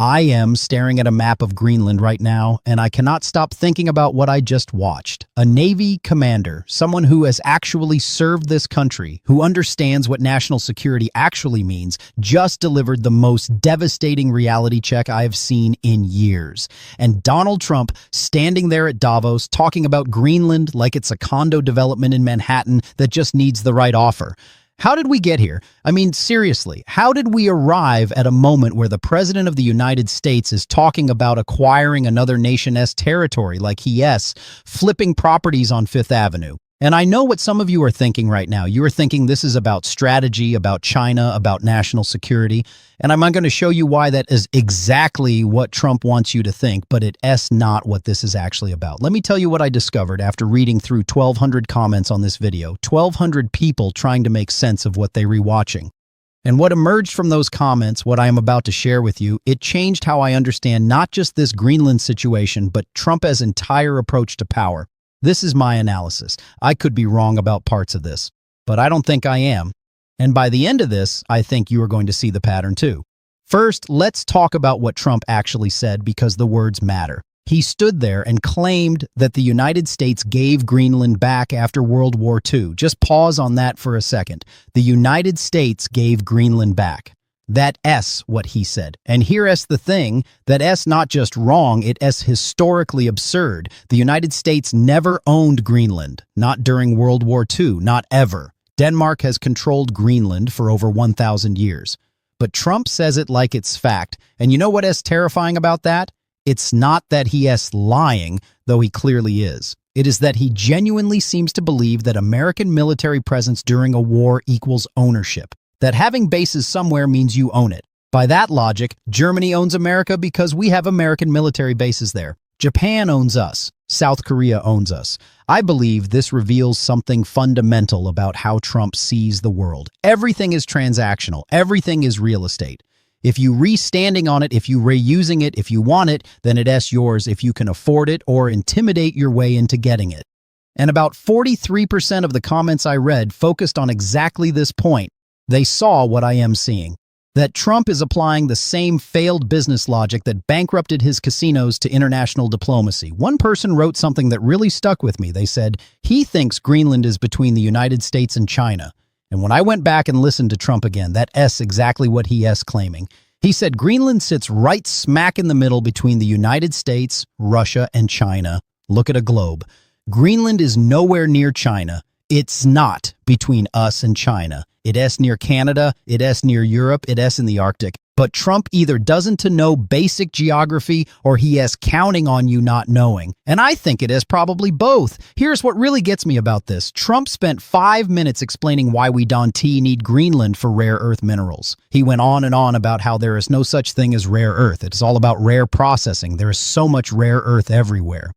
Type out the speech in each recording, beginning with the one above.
I am staring at a map of Greenland right now, and I cannot stop thinking about what I just watched. A Navy commander, someone who has actually served this country, who understands what national security actually means, just delivered the most devastating reality check I have seen in years. And Donald Trump standing there at Davos talking about Greenland like it's a condo development in Manhattan that just needs the right offer. How did we get here? I mean, seriously, how did we arrive at a moment where the President of the United States is talking about acquiring another nation's territory like flipping properties on Fifth Avenue? And I know what some of you are thinking right now. You are thinking this is about strategy, about China, about national security. And I'm going to show you why that is exactly what Trump wants you to think, but it's not what this is actually about. Let me tell you what I discovered after reading through 1,200 comments on this video, 1,200 people trying to make sense of what they're rewatching. And what emerged from those comments, what I am about to share with you, it changed how I understand not just this Greenland situation, but Trump's entire approach to power. This is my analysis. I could be wrong about parts of this, but I don't think I am. And by the end of this, I think you are going to see the pattern too. First, let's talk about what Trump actually said because the words matter. He stood there and claimed that the United States gave Greenland back after World War II. Just pause on that for a second. The United States gave Greenland back. That's what he said. And here's the thing, that's not just wrong, it's historically absurd. The United States never owned Greenland, not during World War II, not ever. Denmark has controlled Greenland for over 1,000 years. But Trump says it like it's fact. And you know what's terrifying about that? It's not that he's lying, though he clearly is. It is that he genuinely seems to believe that American military presence during a war equals ownership. That having bases somewhere means you own it. By that logic, Germany owns America because we have American military bases there. Japan owns us. South Korea owns us. I believe this reveals something fundamental about how Trump sees the world. Everything is transactional. Everything is real estate. If you re-standing on it, if you reusing it, if you want it, then it's yours if you can afford it or intimidate your way into getting it. And about 43% of the comments I read focused on exactly this point. They saw what I am seeing, that Trump is applying the same failed business logic that bankrupted his casinos to international diplomacy. One person wrote something that really stuck with me. They said, he thinks Greenland is between the United States and China. And when I went back and listened to Trump again, that's exactly what he is claiming. He said Greenland sits right smack in the middle between the United States, Russia, and China. Look at a globe. Greenland is nowhere near China. It's not between us and China. It's near Canada, it's near Europe, it's in the Arctic. But Trump either doesn't know basic geography or he is counting on you not knowing. And I think it is probably both. Here's what really gets me about this. Trump spent 5 minutes explaining why we don't need Greenland for rare earth minerals. He went on and on about how there is no such thing as rare earth. It's all about rare processing. There is so much rare earth everywhere.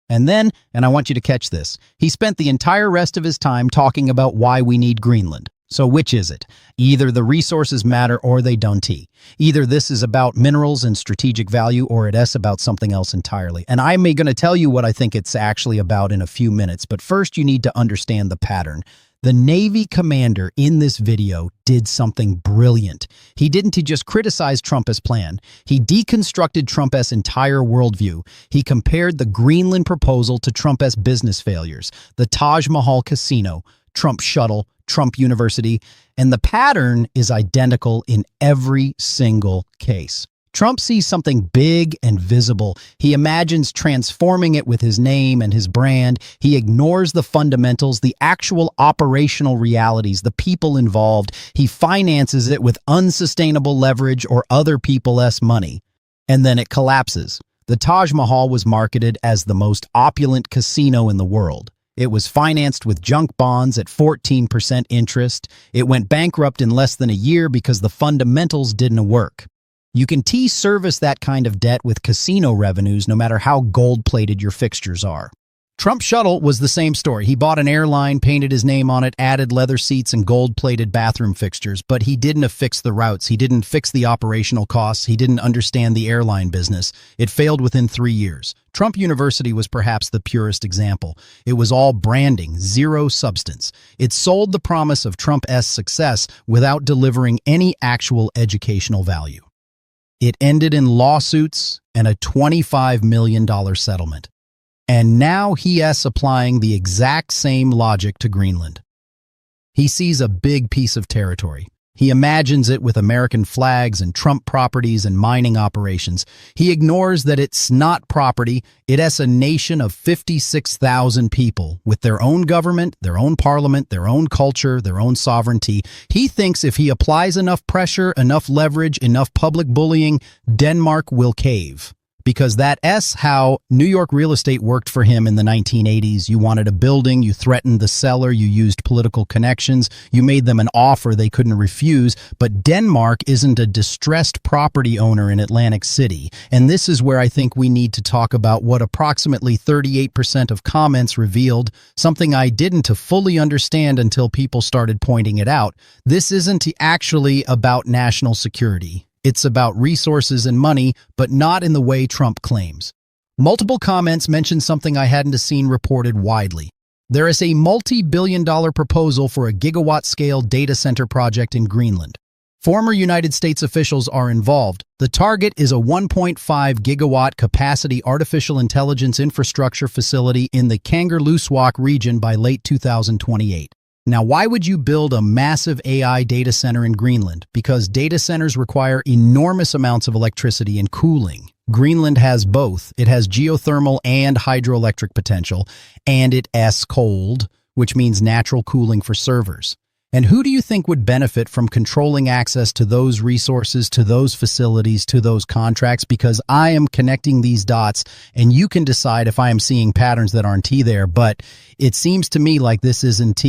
And then, and I want you to catch this, he spent the entire rest of his time talking about why we need Greenland. So which is it? Either the resources matter or they don't. Either this is about minerals and strategic value or it's about something else entirely. And I'm going to tell you what I think it's actually about in a few minutes, but first you need to understand the pattern. The Navy commander in this video did something brilliant. He didn't just criticize Trump's plan. He deconstructed Trump's entire worldview. He compared the Greenland proposal to Trump's business failures, the Taj Mahal casino, Trump shuttle, Trump University, and the pattern is identical in every single case. Trump sees something big and visible. He imagines transforming it with his name and his brand. He ignores the fundamentals, the actual operational realities, the people involved. He finances it with unsustainable leverage or other people's money. And then it collapses. The Taj Mahal was marketed as the most opulent casino in the world. It was financed with junk bonds at 14% interest. It went bankrupt in less than a year because the fundamentals didn't work. You can service that kind of debt with casino revenues no matter how gold-plated your fixtures are. Trump Shuttle was the same story. He bought an airline, painted his name on it, added leather seats and gold-plated bathroom fixtures, but he didn't affix the routes. He didn't fix the operational costs. He didn't understand the airline business. It failed within 3 years. Trump University was perhaps the purest example. It was all branding, zero substance. It sold the promise of Trump's success without delivering any actual educational value. It ended in lawsuits and a $25 million settlement. And now he is applying the exact same logic to Greenland. He sees a big piece of territory. He imagines it with American flags and Trump properties and mining operations. He ignores that it's not property. It is a nation of 56,000 people with their own government, their own parliament, their own culture, their own sovereignty. He thinks if he applies enough pressure, enough leverage, enough public bullying, Denmark will cave. Because that's how New York real estate worked for him in the 1980s. You wanted a building, you threatened the seller, you used political connections, you made them an offer they couldn't refuse. But Denmark isn't a distressed property owner in Atlantic City. And this is where I think we need to talk about what approximately 38% of comments revealed, something I didn't fully understand until people started pointing it out. This isn't actually about national security. It's about resources and money, but not in the way Trump claims. Multiple comments mention something I hadn't seen reported widely. There is a multi-billion-dollar proposal for a gigawatt-scale data center project in Greenland. Former United States officials are involved. The target is a 1.5 gigawatt capacity artificial intelligence infrastructure facility in the Kangerlussuaq region by late 2028. Now, why would you build a massive AI data center in Greenland? Because data centers require enormous amounts of electricity and cooling. Greenland has both. It has geothermal and hydroelectric potential, and it is cold, which means natural cooling for servers. And who do you think would benefit from controlling access to those resources, to those facilities, to those contracts? Because I am connecting these dots, and you can decide if I am seeing patterns that aren't there, but it seems to me like this isn't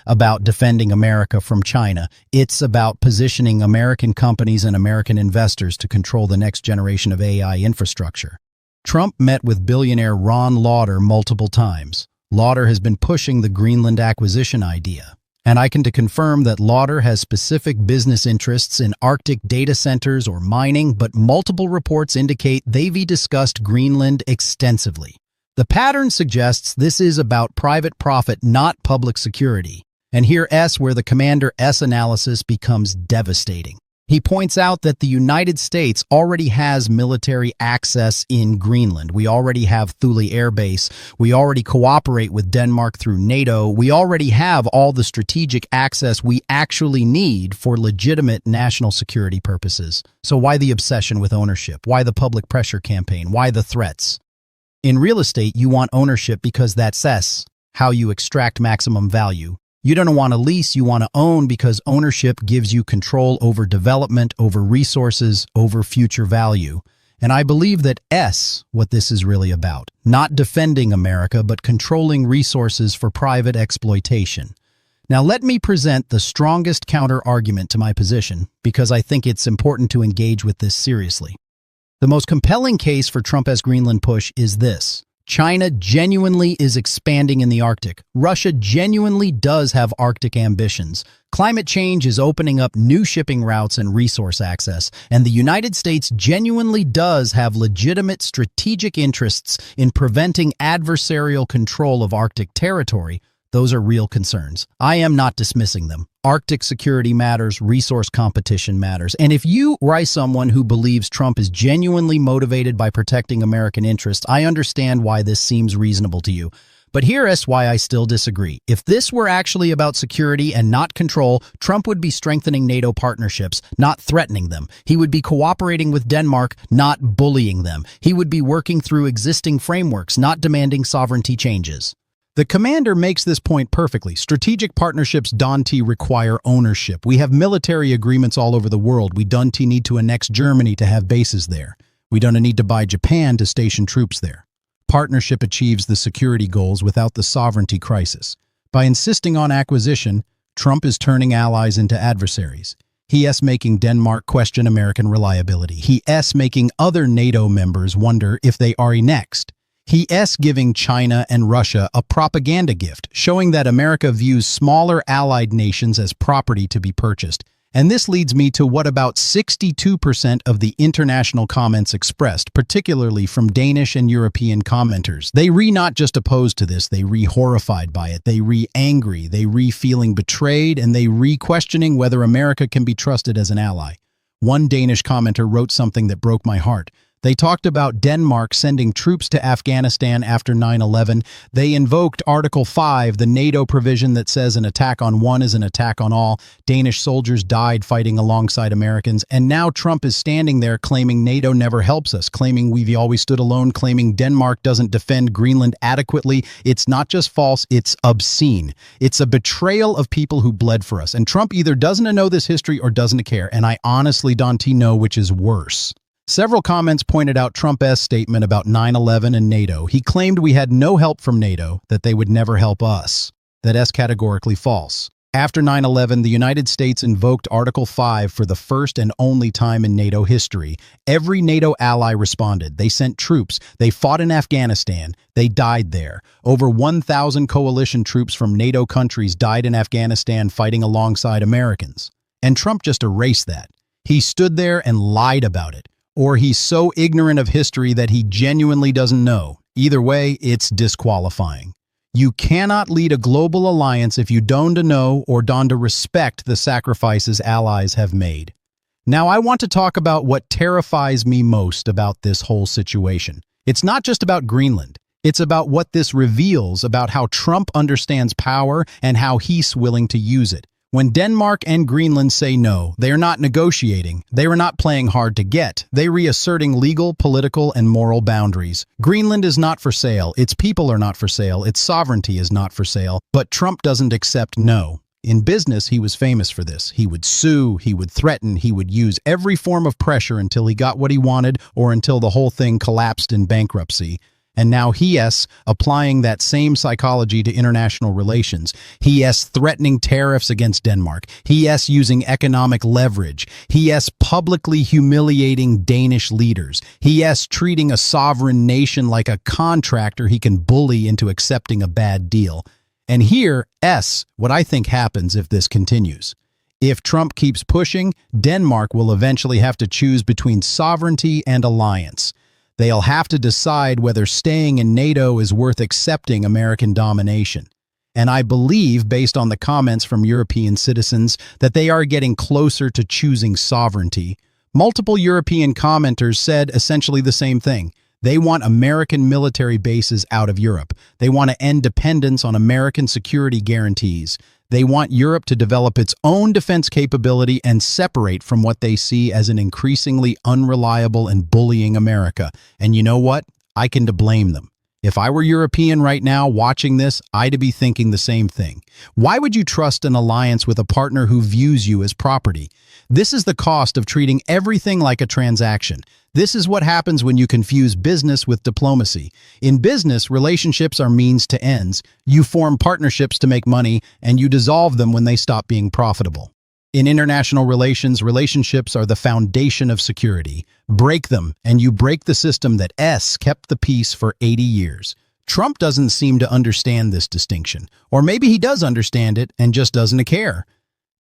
about defending America from China. It's about positioning American companies and American investors to control the next generation of AI infrastructure. Trump met with billionaire Ron Lauder multiple times. Lauder has been pushing the Greenland acquisition idea. And I can confirm that Lauder has specific business interests in Arctic data centers or mining, but multiple reports indicate they've discussed Greenland extensively. The pattern suggests this is about private profit, not public security. And here is where the commander's analysis becomes devastating. He points out that the United States already has military access in Greenland. We already have Thule Air Base. We already cooperate with Denmark through NATO. We already have all the strategic access we actually need for legitimate national security purposes. So why the obsession with ownership? Why the public pressure campaign? Why the threats? In real estate, you want ownership because that's how you extract maximum value. You don't want to lease, you want to own because ownership gives you control over development, over resources, over future value. And I believe that what this is really about. Not defending America, but controlling resources for private exploitation. Now let me present the strongest counter-argument to my position, because I think it's important to engage with this seriously. The most compelling case for Trump's Greenland push is this. China genuinely is expanding in the Arctic. Russia genuinely does have Arctic ambitions. Climate change is opening up new shipping routes and resource access. And the United States genuinely does have legitimate strategic interests in preventing adversarial control of Arctic territory. Those are real concerns. I am not dismissing them. Arctic security matters, resource competition matters. And if you are someone who believes Trump is genuinely motivated by protecting American interests, I understand why this seems reasonable to you. But here is why I still disagree. If this were actually about security and not control, Trump would be strengthening NATO partnerships, not threatening them. He would be cooperating with Denmark, not bullying them. He would be working through existing frameworks, not demanding sovereignty changes. The commander makes this point perfectly. Strategic partnerships don't require ownership. We have military agreements all over the world. We don't need to annex Germany to have bases there. We don't need to buy Japan to station troops there. Partnership achieves the security goals without the sovereignty crisis. By insisting on acquisition, Trump is turning allies into adversaries. He is making Denmark question American reliability. He is making other NATO members wonder if they are next. He is giving China and Russia a propaganda gift, showing that America views smaller allied nations as property to be purchased. And this leads me to what about 62% of the international comments expressed, particularly from Danish and European commenters. They not just opposed to this, they horrified by it, they angry, they feeling betrayed, and they questioning whether America can be trusted as an ally. One Danish commenter wrote something that broke my heart. They talked about Denmark sending troops to Afghanistan after 9/11. They invoked Article 5, the NATO provision that says an attack on one is an attack on all. Danish soldiers died fighting alongside Americans, and now Trump is standing there claiming NATO never helps us, claiming we've always stood alone, claiming Denmark doesn't defend Greenland adequately. It's not just false, it's obscene. It's a betrayal of people who bled for us, and Trump either doesn't know this history or doesn't care, and I honestly don't know which is worse. Several comments pointed out Trump's statement about 9/11 and NATO. He claimed we had no help from NATO, that they would never help us. That's categorically false. After 9/11, the United States invoked Article 5 for the first and only time in NATO history. Every NATO ally responded. They sent troops. They fought in Afghanistan. They died there. Over 1,000 coalition troops from NATO countries died in Afghanistan fighting alongside Americans. And Trump just erased that. He stood there and lied about it. Or he's so ignorant of history that he genuinely doesn't know. Either way, it's disqualifying. You cannot lead a global alliance if you don't know or don't respect the sacrifices allies have made. Now, I want to talk about what terrifies me most about this whole situation. It's not just about Greenland. It's about what this reveals about how Trump understands power and how he's willing to use it. When Denmark and Greenland say no, they are not negotiating. They are not playing hard to get. They are reasserting legal, political, and moral boundaries. Greenland is not for sale. Its people are not for sale. Its sovereignty is not for sale. But Trump doesn't accept no. In business, he was famous for this. He would sue, he would threaten, he would use every form of pressure until he got what he wanted or until the whole thing collapsed in bankruptcy. And now he is applying that same psychology to international relations. He is threatening tariffs against Denmark. He is using economic leverage. He is publicly humiliating Danish leaders. He is treating a sovereign nation like a contractor he can bully into accepting a bad deal. And here is what I think happens if this continues. If Trump keeps pushing, Denmark will eventually have to choose between sovereignty and alliance. They'll have to decide whether staying in NATO is worth accepting American domination. And I believe, based on the comments from European citizens, that they are getting closer to choosing sovereignty. Multiple European commenters said essentially the same thing. They want American military bases out of Europe. They want to end dependence on American security guarantees. They want Europe to develop its own defense capability and separate from what they see as an increasingly unreliable and bullying America. And you know what? I can blame them. If I were European right now watching this, I'd be thinking the same thing. Why would you trust an alliance with a partner who views you as property? This is the cost of treating everything like a transaction. This is what happens when you confuse business with diplomacy. In business, relationships are means to ends. You form partnerships to make money, and you dissolve them when they stop being profitable. In international relations, relationships are the foundation of security. Break them, and you break the system that kept the peace for 80 years. Trump doesn't seem to understand this distinction. Or maybe he does understand it and just doesn't care.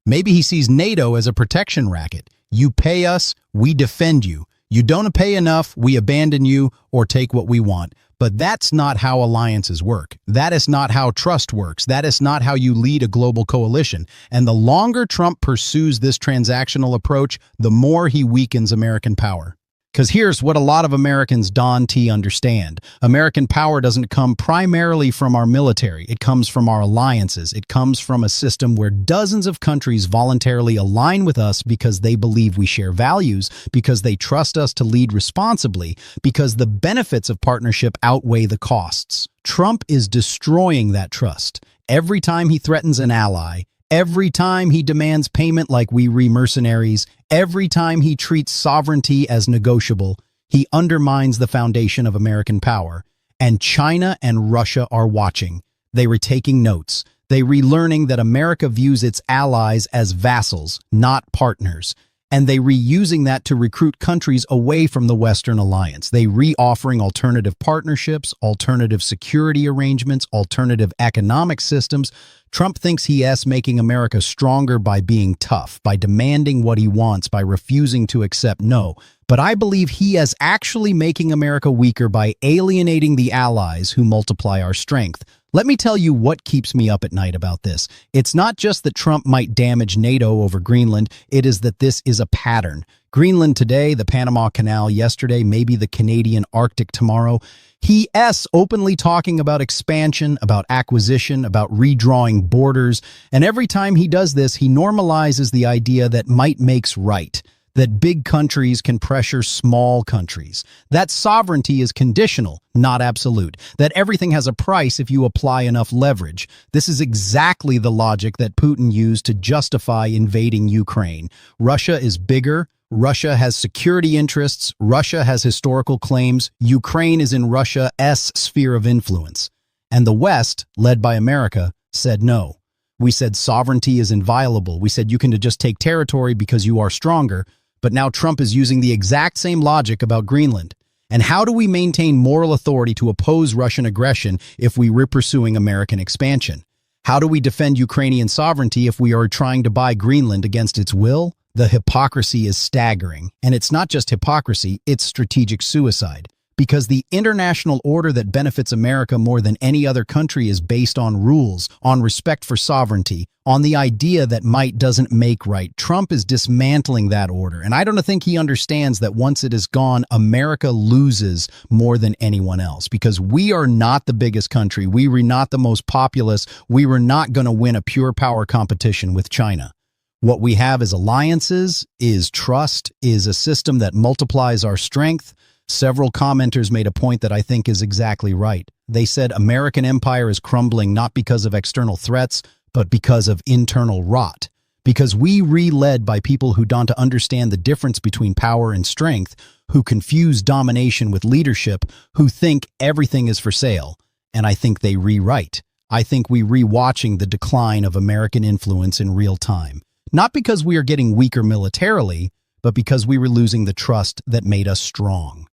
Maybe he sees NATO as a protection racket. You pay us, we defend you. You don't pay enough, we abandon you or take what we want. But that's not how alliances work. That is not how trust works. That is not how you lead a global coalition. And the longer Trump pursues this transactional approach, the more he weakens American power. Because here's what a lot of Americans don't understand. American power doesn't come primarily from our military. It comes from our alliances. It comes from a system where dozens of countries voluntarily align with us because they believe we share values, because they trust us to lead responsibly, because the benefits of partnership outweigh the costs. Trump is destroying that trust. Every time he threatens an ally, every time he demands payment like we mercenaries, every time he treats sovereignty as negotiable, he undermines the foundation of American power. And China and Russia are watching. They were taking notes. They relearning that America views its allies as vassals, not partners. And they reusing that to recruit countries away from the Western alliance. They re-offering alternative partnerships, alternative security arrangements, alternative economic systems. Trump thinks he is making America stronger by being tough, by demanding what he wants, by refusing to accept no. But I believe he is actually making America weaker by alienating the allies who multiply our strength. Let me tell you what keeps me up at night about this. It's not just that Trump might damage NATO over Greenland, it is that this is a pattern. Greenland today, the Panama Canal yesterday, maybe the Canadian Arctic tomorrow. He's openly talking about expansion, about acquisition, about redrawing borders, and every time he does this, he normalizes the idea that might makes right. That big countries can pressure small countries, that sovereignty is conditional, not absolute, that everything has a price if you apply enough leverage. This is exactly the logic that Putin used to justify invading Ukraine. Russia is bigger, Russia has security interests, Russia has historical claims, Ukraine is in Russia's sphere of influence. And the West, led by America, said no. We said sovereignty is inviolable. We said you can just take territory because you are stronger. But now Trump is using the exact same logic about Greenland. And how do we maintain moral authority to oppose Russian aggression if we are pursuing American expansion? How do we defend Ukrainian sovereignty if we are trying to buy Greenland against its will? The hypocrisy is staggering. And it's not just hypocrisy, it's strategic suicide. Because the international order that benefits America more than any other country is based on rules, on respect for sovereignty, on the idea that might doesn't make right. Trump is dismantling that order, and I don't think he understands that once it is gone, America loses more than anyone else, because we are not the biggest country, we were not the most populous, we were not going to win a pure power competition with China. What we have is alliances, is trust, is a system that multiplies our strength. Several commenters made a point that I think is exactly right. They said American empire is crumbling not because of external threats, but because of internal rot. Because we led by people who don't understand the difference between power and strength, who confuse domination with leadership, who think everything is for sale. And I think they rewrite. I think we rewatching the decline of American influence in real time. Not because we are getting weaker militarily, but because we were losing the trust that made us strong.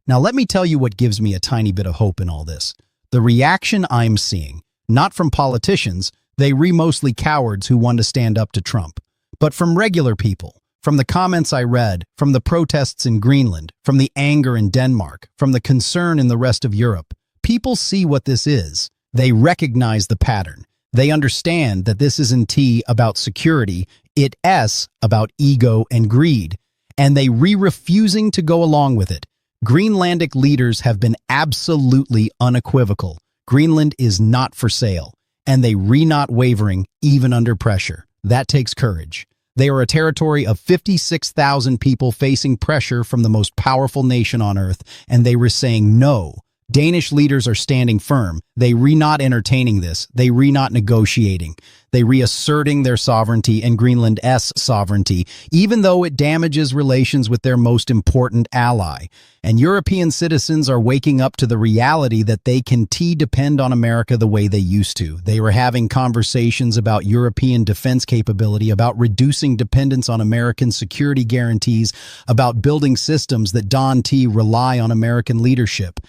Now let me tell you what gives me a tiny bit of hope in all this. The reaction I'm seeing, not from politicians, they mostly cowards who want to stand up to Trump, but from regular people, from the comments I read, from the protests in Greenland, from the anger in Denmark, from the concern in the rest of Europe. People see what this is. They recognize the pattern. They understand that this isn't about security, it's about ego and greed, and they refusing to go along with it. Greenlandic leaders have been absolutely unequivocal. Greenland is not for sale, and they not wavering even under pressure. That takes courage. They are a territory of 56,000 people facing pressure from the most powerful nation on earth, and they were saying no. Danish leaders are standing firm. They not entertaining this. They not negotiating. They reasserting their sovereignty and Greenland's sovereignty, even though it damages relations with their most important ally. And European citizens are waking up to the reality that they can depend on America the way they used to. They were having conversations about European defense capability, about reducing dependence on American security guarantees, about building systems that don't rely on American leadership.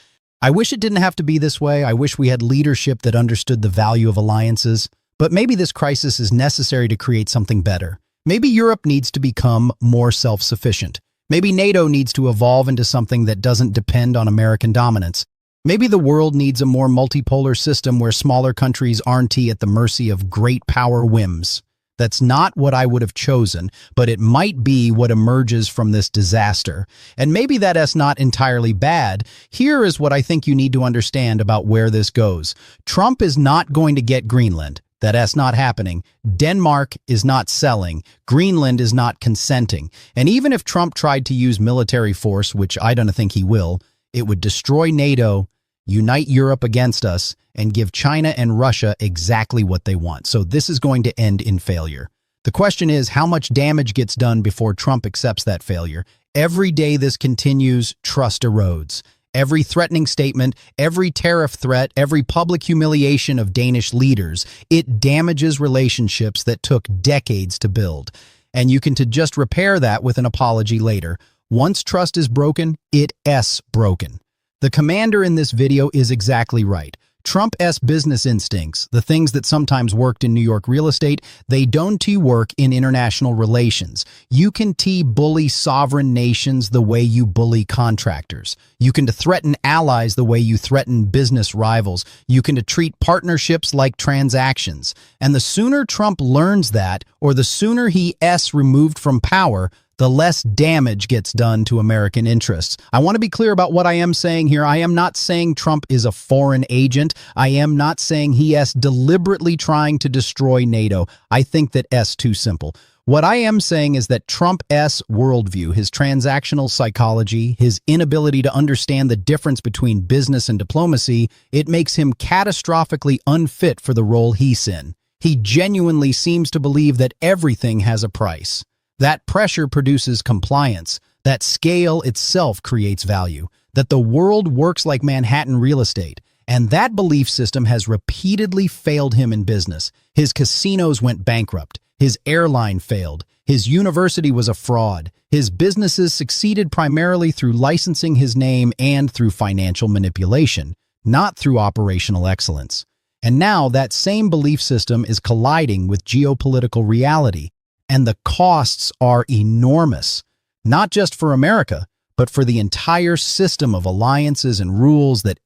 I wish it didn't have to be this way. I wish we had leadership that understood the value of alliances. But maybe this crisis is necessary to create something better. Maybe Europe needs to become more self-sufficient. Maybe NATO needs to evolve into something that doesn't depend on American dominance. Maybe the world needs a more multipolar system where smaller countries aren't at the mercy of great power whims. That's not what I would have chosen, but it might be what emerges from this disaster. And maybe that's not entirely bad. Here is what I think you need to understand about where this goes. Trump is not going to get Greenland. That's not happening. Denmark is not selling. Greenland is not consenting. And even if Trump tried to use military force, which I don't think he will, it would destroy NATO, unite Europe against us, and give China and Russia exactly what they want. So this is going to end in failure. The question is, how much damage gets done before Trump accepts that failure? Every day this continues, trust erodes. Every threatening statement, every tariff threat, every public humiliation of Danish leaders, it damages relationships that took decades to build. And you can just repair that with an apology later. Once trust is broken, it's broken. The commander in this video is exactly right. Trump-esque business instincts, the things that sometimes worked in New York real estate, they don't work in international relations. You can bully sovereign nations the way you bully contractors. You can threaten allies the way you threaten business rivals. You can treat partnerships like transactions. And the sooner Trump learns that, or the sooner he's removed from power, the less damage gets done to American interests. I want to be clear about what I am saying here. I am not saying Trump is a foreign agent. I am not saying he is deliberately trying to destroy NATO. I think that's too simple. What I am saying is that Trump's worldview, his transactional psychology, his inability to understand the difference between business and diplomacy, it makes him catastrophically unfit for the role he's in. He genuinely seems to believe that everything has a price. That pressure produces compliance, that scale itself creates value, that the world works like Manhattan real estate, and that belief system has repeatedly failed him in business. His casinos went bankrupt, his airline failed, his university was a fraud, his businesses succeeded primarily through licensing his name and through financial manipulation, not through operational excellence. And now that same belief system is colliding with geopolitical reality. And the costs are enormous, not just for America, but for the entire system of alliances and rules that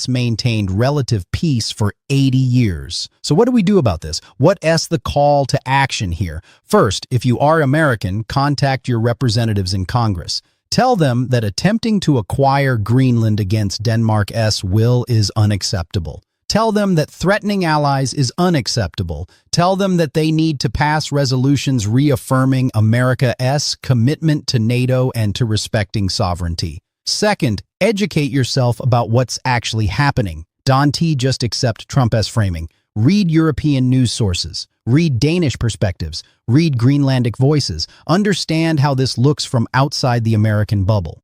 maintained relative peace for 80 years. So what do we do about this? What's the call to action here? First, if you are American, contact your representatives in Congress. Tell them that attempting to acquire Greenland against Denmark's will is unacceptable. Tell them that threatening allies is unacceptable. Tell them that they need to pass resolutions reaffirming America's commitment to NATO and to respecting sovereignty. Second, educate yourself about what's actually happening. Don't just accept Trump's framing. Read European news sources. Read Danish perspectives. Read Greenlandic voices. Understand how this looks from outside the American bubble.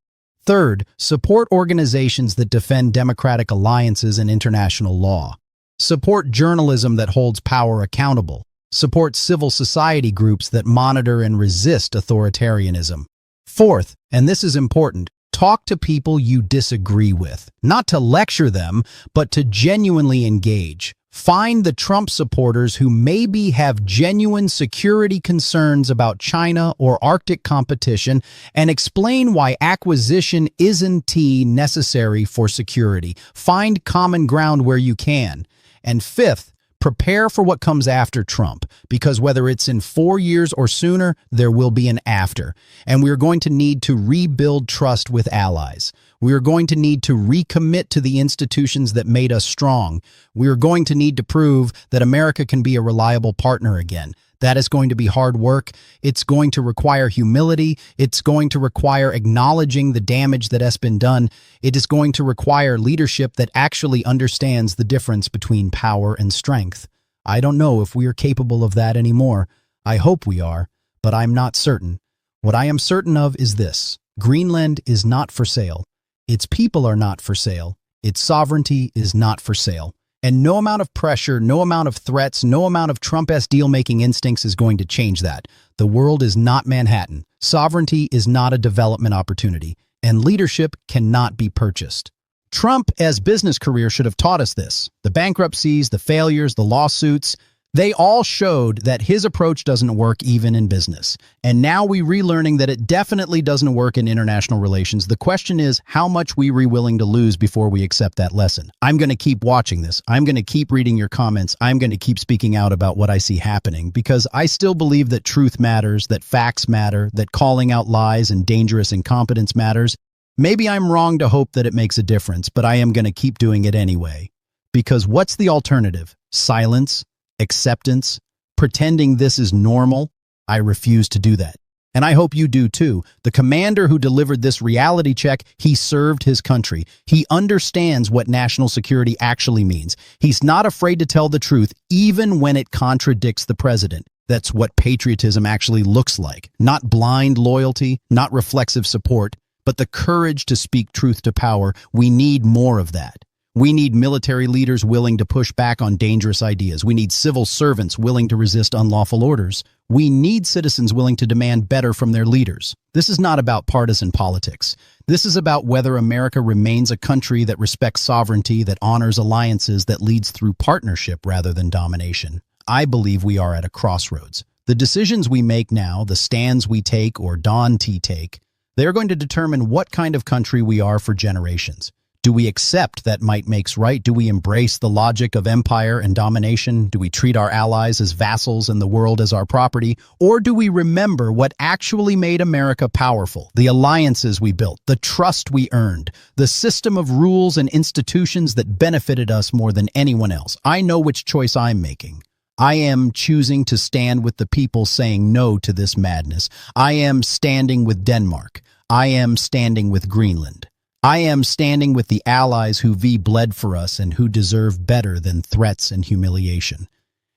Third, support organizations that defend democratic alliances and international law. Support journalism that holds power accountable. Support civil society groups that monitor and resist authoritarianism. Fourth, and this is important, talk to people you disagree with. Not to lecture them, but to genuinely engage. Find the Trump supporters who maybe have genuine security concerns about China or Arctic competition and explain why acquisition isn't necessary for security. Find common ground where you can. And fifth, prepare for what comes after Trump, because whether it's in 4 years or sooner, there will be an after. And we're going to need to rebuild trust with allies. We are going to need to recommit to the institutions that made us strong. We are going to need to prove that America can be a reliable partner again. That is going to be hard work. It's going to require humility. It's going to require acknowledging the damage that has been done. It is going to require leadership that actually understands the difference between power and strength. I don't know if we are capable of that anymore. I hope we are, but I'm not certain. What I am certain of is this: Greenland is not for sale. Its people are not for sale. Its sovereignty is not for sale. And no amount of pressure, no amount of threats, no amount of Trump's deal-making instincts is going to change that. The world is not Manhattan. Sovereignty is not a development opportunity. And leadership cannot be purchased. Trump's business career should have taught us this. The bankruptcies, the failures, the lawsuits, they all showed that his approach doesn't work even in business. And now we're relearning that it definitely doesn't work in international relations. The question is, how much we're willing to lose before we accept that lesson? I'm going to keep watching this. I'm going to keep reading your comments. I'm going to keep speaking out about what I see happening, because I still believe that truth matters, that facts matter, that calling out lies and dangerous incompetence matters. Maybe I'm wrong to hope that it makes a difference, but I am going to keep doing it anyway. Because what's the alternative? Silence? Acceptance, pretending this is normal? I refuse to do that. And I hope you do too. The commander who delivered this reality check, he served his country. He understands what national security actually means. He's not afraid to tell the truth, even when it contradicts the president. That's what patriotism actually looks like. Not blind loyalty, not reflexive support, but the courage to speak truth to power. We need more of that. We need military leaders willing to push back on dangerous ideas. We need civil servants willing to resist unlawful orders. We need citizens willing to demand better from their leaders. This is not about partisan politics. This is about whether America remains a country that respects sovereignty, that honors alliances, that leads through partnership rather than domination. I believe we are at a crossroads. The decisions we make now, the stands we take or don't take, they are going to determine what kind of country we are for generations. Do we accept that might makes right? Do we embrace the logic of empire and domination? Do we treat our allies as vassals and the world as our property? Or do we remember what actually made America powerful? The alliances we built, the trust we earned, the system of rules and institutions that benefited us more than anyone else. I know which choice I'm making. I am choosing to stand with the people saying no to this madness. I am standing with Denmark. I am standing with Greenland. I am standing with the allies who bled for us and who deserve better than threats and humiliation.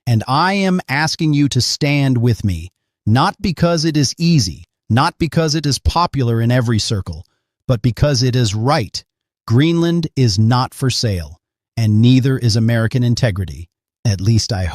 And I am asking you to stand with me, not because it is easy, not because it is popular in every circle, but because it is right. Greenland is not for sale, and neither is American integrity. At least I hope.